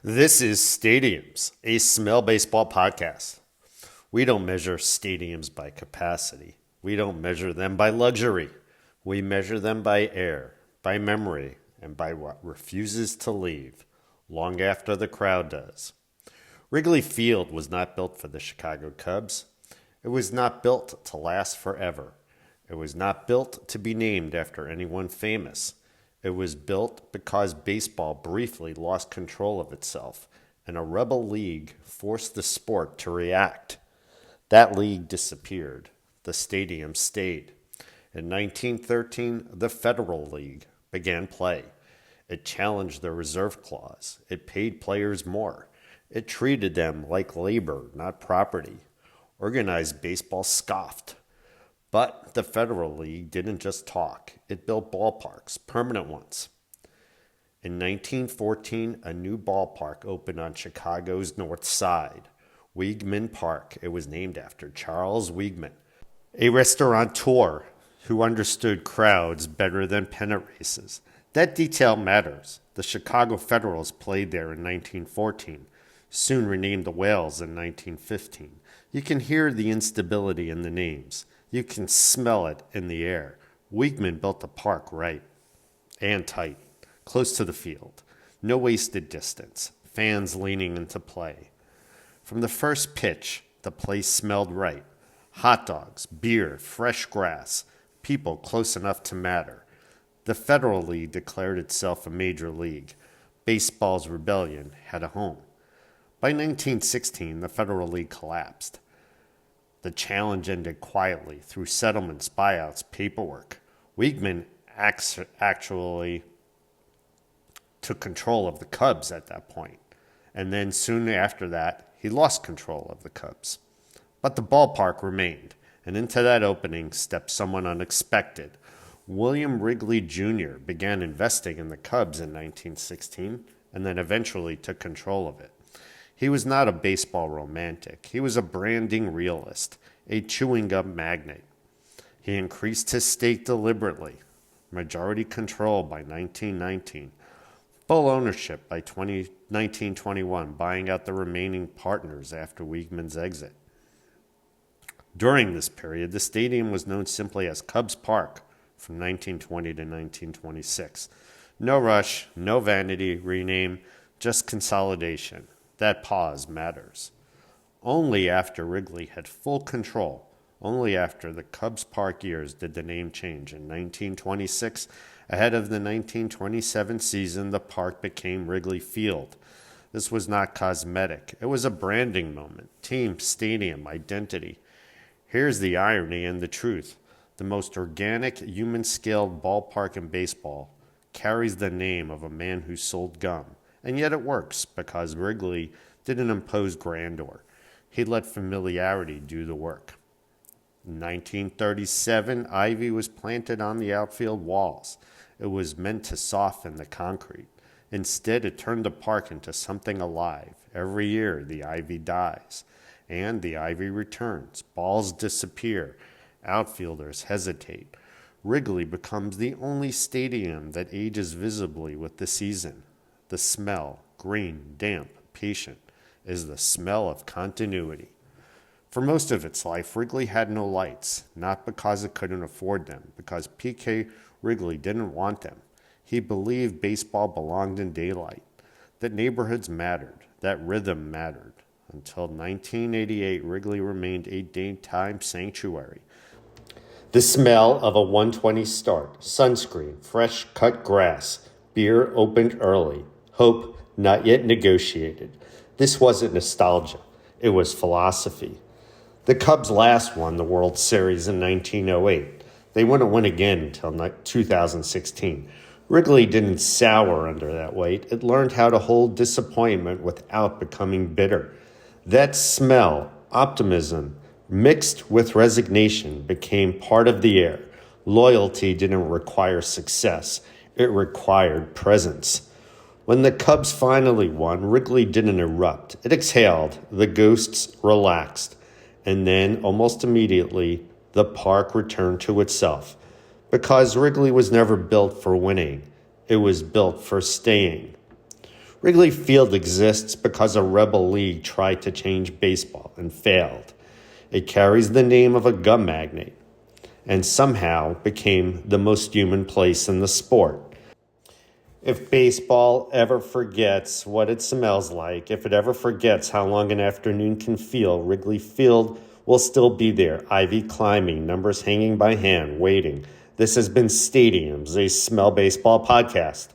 This is Stadiums, a smell baseball podcast. We don't measure stadiums by capacity. We don't measure them by luxury. We measure them by air, by memory, and by what refuses to leave long after the crowd does. Wrigley Field was not built for the Chicago Cubs. It was not built to last forever. It was not built to be named after anyone famous. It was built because baseball briefly lost control of itself, and a rebel league forced the sport to react. That league disappeared. The stadium stayed. In 1913, the Federal League began play. It challenged the reserve clause. It paid players more. It treated them like labor, not property. Organized baseball scoffed. But the Federal League didn't just talk. It built ballparks, permanent ones. In 1914, a new ballpark opened on Chicago's north side, Weigman Park. It was named after Charles Weigman, a restaurateur who understood crowds better than pennant races. That detail matters. The Chicago Federals played there in 1914, soon renamed the Whales in 1915. You can hear the instability in the names. You can smell it in the air. Weigman built the park right and tight, close to the field. No wasted distance. Fans leaning into play. From the first pitch, the place smelled right. Hot dogs, beer, fresh grass, people close enough to matter. The Federal League declared itself a major league. Baseball's rebellion had a home. By 1916, the Federal League collapsed. The challenge ended quietly through settlements, buyouts, paperwork. Weigman actually took control of the Cubs at that point, and then soon after that, he lost control of the Cubs. But the ballpark remained, and into that opening stepped someone unexpected. William Wrigley Jr. began investing in the Cubs in 1916, and then eventually took control of it. He was not a baseball romantic. He was a branding realist, a chewing gum magnate. He increased his stake deliberately, majority control by 1919, full ownership by 1921, buying out the remaining partners after Weigman's exit. During this period, the stadium was known simply as Cubs Park from 1920 to 1926. No rush, no vanity, rename, just consolidation. That pause matters. Only after Wrigley had full control, only after the Cubs Park years did the name change. In 1926, ahead of the 1927 season, the park became Wrigley Field. This was not cosmetic. It was a branding moment. Team, stadium, identity. Here's the irony and the truth. The most organic, human-scaled ballpark in baseball carries the name of a man who sold gum. And yet it works because Wrigley didn't impose grandeur. He let familiarity do the work. In 1937, ivy was planted on the outfield walls. It was meant to soften the concrete. Instead, it turned the park into something alive. Every year, the ivy dies, and the ivy returns. Balls disappear. Outfielders hesitate. Wrigley becomes the only stadium that ages visibly with the season. The smell, green, damp, patient, is the smell of continuity. For most of its life, Wrigley had no lights, not because it couldn't afford them, because P.K. Wrigley didn't want them. He believed baseball belonged in daylight, that neighborhoods mattered, that rhythm mattered. Until 1988, Wrigley remained a daytime sanctuary. The smell of a 1:20 start, sunscreen, fresh cut grass, beer opened early, hope not yet negotiated. This wasn't nostalgia. It was philosophy. The Cubs last won the World Series in 1908. They wouldn't win again until 2016. Wrigley didn't sour under that weight. It learned how to hold disappointment without becoming bitter. That smell, optimism, mixed with resignation, became part of the air. Loyalty didn't require success. It required presence. When the Cubs finally won, Wrigley didn't erupt. It exhaled. The ghosts relaxed. And then, almost immediately, the park returned to itself. Because Wrigley was never built for winning. It was built for staying. Wrigley Field exists because a rebel league tried to change baseball and failed. It carries the name of a gum magnate and somehow became the most human place in the sport. If baseball ever forgets what it smells like, if it ever forgets how long an afternoon can feel, Wrigley Field will still be there, ivy climbing, numbers hanging by hand, waiting. This has been Stadiums, a Smell Baseball podcast.